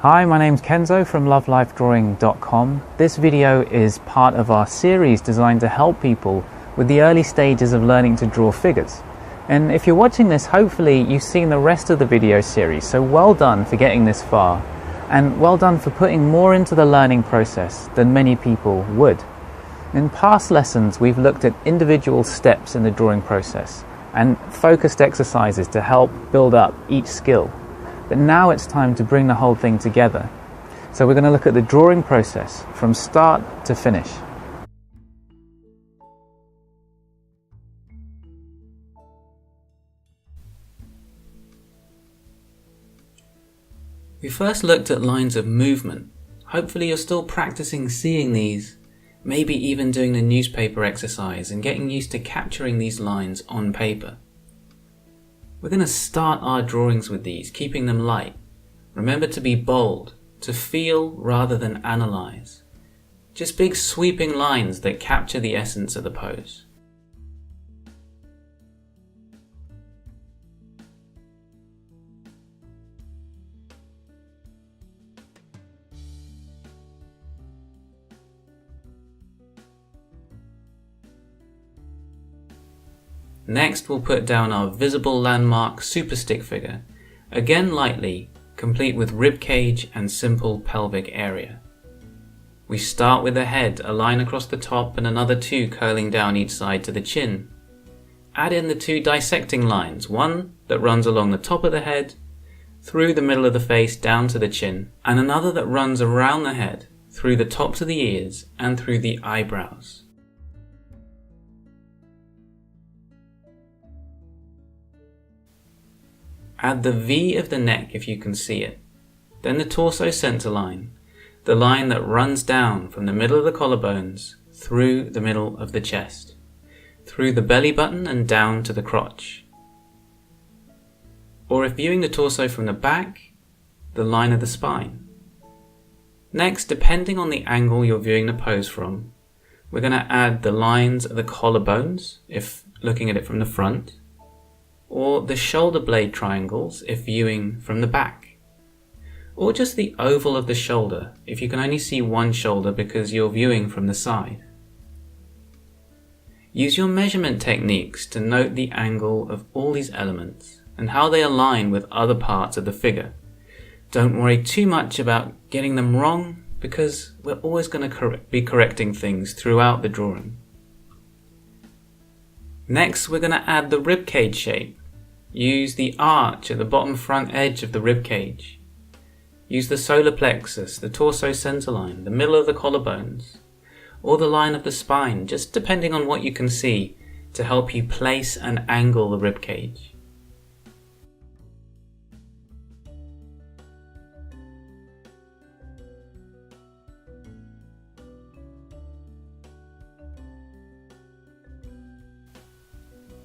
Hi, my name's Kenzo from lovelifedrawing.com. This video is part of our series designed to help people with the early stages of learning to draw figures. And if you're watching this, hopefully you've seen the rest of the video series, so well done for getting this far, and well done for putting more into the learning process than many people would. In past lessons, we've looked at individual steps in the drawing process and focused exercises to help build up each skill. But now it's time to bring the whole thing together. So we're going to look at the drawing process from start to finish. We first looked at lines of movement. Hopefully you're still practicing seeing these, maybe even doing the newspaper exercise and getting used to capturing these lines on paper. We're going to start our drawings with these, keeping them light. Remember to be bold, to feel rather than analyze. Just big sweeping lines that capture the essence of the pose. Next, we'll put down our visible landmark super stick figure, again lightly, complete with rib cage and simple pelvic area. We start with the head, a line across the top and another two curling down each side to the chin. Add in the two dissecting lines, one that runs along the top of the head, through the middle of the face down to the chin, and another that runs around the head, through the tops of the ears and through the eyebrows. Add the V of the neck if you can see it, then the torso center line, the line that runs down from the middle of the collarbones through the middle of the chest, through the belly button and down to the crotch. Or if viewing the torso from the back, the line of the spine. Next, depending on the angle you're viewing the pose from, we're going to add the lines of the collarbones if looking at it from the front, or the shoulder blade triangles if viewing from the back, or just the oval of the shoulder if you can only see one shoulder because you're viewing from the side. Use your measurement techniques to note the angle of all these elements and how they align with other parts of the figure. Don't worry too much about getting them wrong because we're always going to be correcting things throughout the drawing. Next, we're going to add the rib cage shape. Use the arch at the bottom front edge of the rib cage. Use the solar plexus, the torso center line, the middle of the collarbones, or the line of the spine, just depending on what you can see to help you place and angle the rib cage.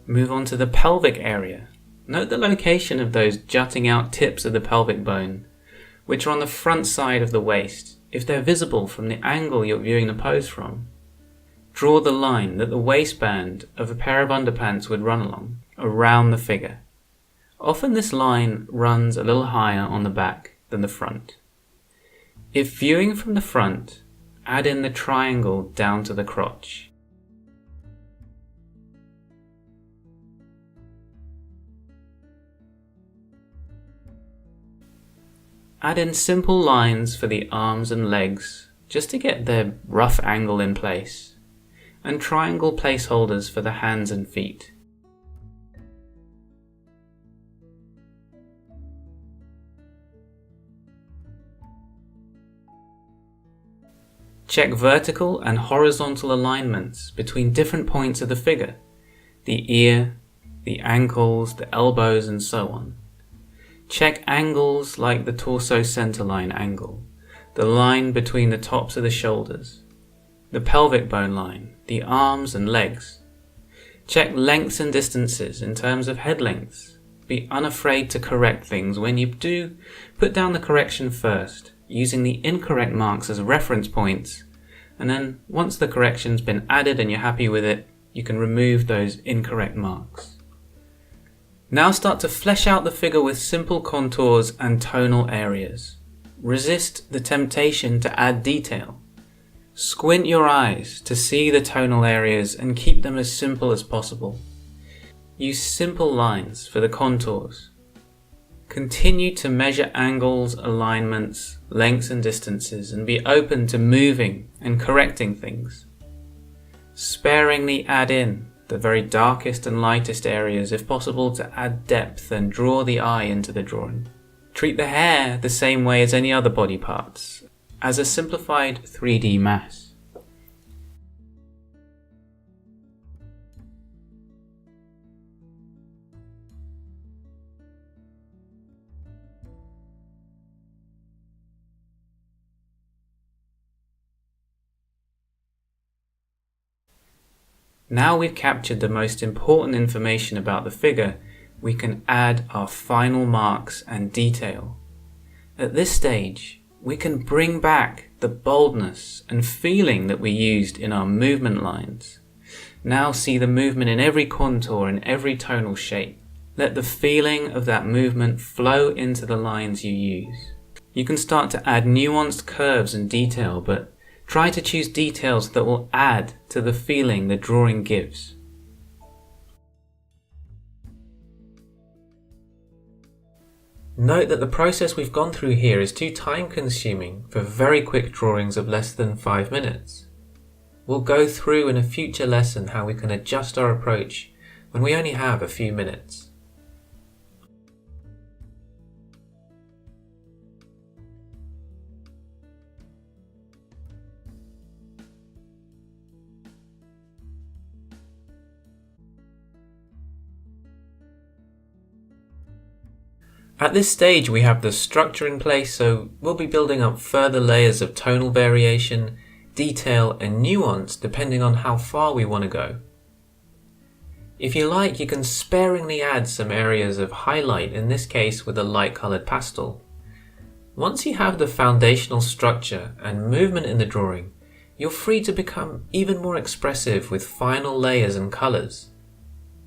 Move on to the pelvic area. Note the location of those jutting out tips of the pelvic bone, which are on the front side of the waist, if they're visible from the angle you're viewing the pose from. Draw the line that the waistband of a pair of underpants would run along, around the figure. Often this line runs a little higher on the back than the front. If viewing from the front, add in the triangle down to the crotch. Add in simple lines for the arms and legs, just to get their rough angle in place, and triangle placeholders for the hands and feet. Check vertical and horizontal alignments between different points of the figure, the ear, the ankles, the elbows, and so on. Check angles like the torso center line angle, the line between the tops of the shoulders, the pelvic bone line, the arms and legs. Check lengths and distances in terms of head lengths. Be unafraid to correct things. When you do, put down the correction first, using the incorrect marks as reference points, and then once the correction's been added and you're happy with it, you can remove those incorrect marks. Now start to flesh out the figure with simple contours and tonal areas. resist the temptation to add detail. Squint your eyes to see the tonal areas and keep them as simple as possible. Use simple lines for the contours. Continue to measure angles, alignments, lengths and distances, and be open to moving and correcting things. Sparingly add in the very darkest and lightest areas if possible to add depth and draw the eye into the drawing. Treat the hair the same way as any other body parts, as a simplified 3D mass. Now we've captured the most important information about the figure, we can add our final marks and detail. At this stage, we can bring back the boldness and feeling that we used in our movement lines. Now see the movement in every contour and every tonal shape. Let the feeling of that movement flow into the lines you use. You can start to add nuanced curves and detail, but try to choose details that will add to the feeling the drawing gives. Note that the process we've gone through here is too time-consuming for very quick drawings of less than 5 minutes. We'll go through in a future lesson how we can adjust our approach when we only have a few minutes. At this stage we have the structure in place, so we'll be building up further layers of tonal variation, detail and nuance depending on how far we want to go. If you like, you can sparingly add some areas of highlight, in this case with a light coloured pastel. Once you have the foundational structure and movement in the drawing, you're free to become even more expressive with final layers and colours.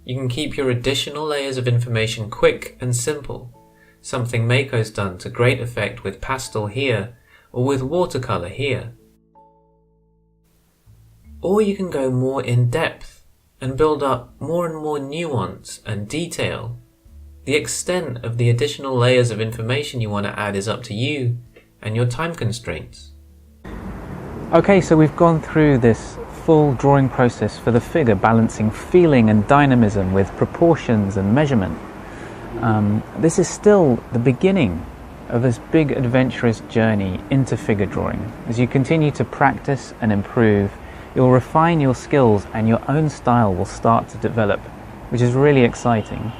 You can keep your additional layers of information quick and simple, something Mako's done to great effect with pastel here or with watercolour here. Or you can go more in depth and build up more and more nuance and detail. The extent of the additional layers of information you want to add is up to you and your time constraints. Okay, so we've gone through this full drawing process for the figure, balancing feeling and dynamism with proportions and measurement. This is still the beginning of this big adventurous journey into figure drawing. As you continue to practice and improve, you'll refine your skills and your own style will start to develop, which is really exciting.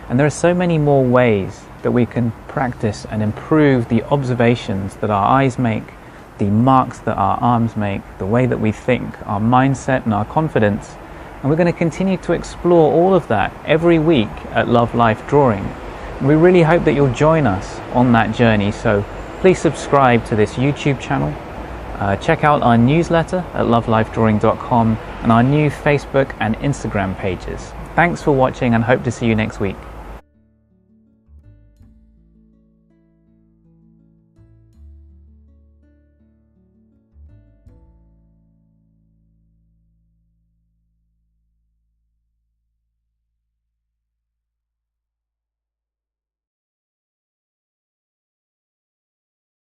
And there are so many more ways that we can practice and improve the observations that our eyes make, the marks that our arms make, the way that we think, our mindset and our confidence. And we're going to continue to explore all of that every week at Love Life Drawing. And we really hope that you'll join us on that journey, so please subscribe to this YouTube channel. Check out our newsletter at lovelifedrawing.com and our new Facebook and Instagram pages. Thanks for watching and hope to see you next week.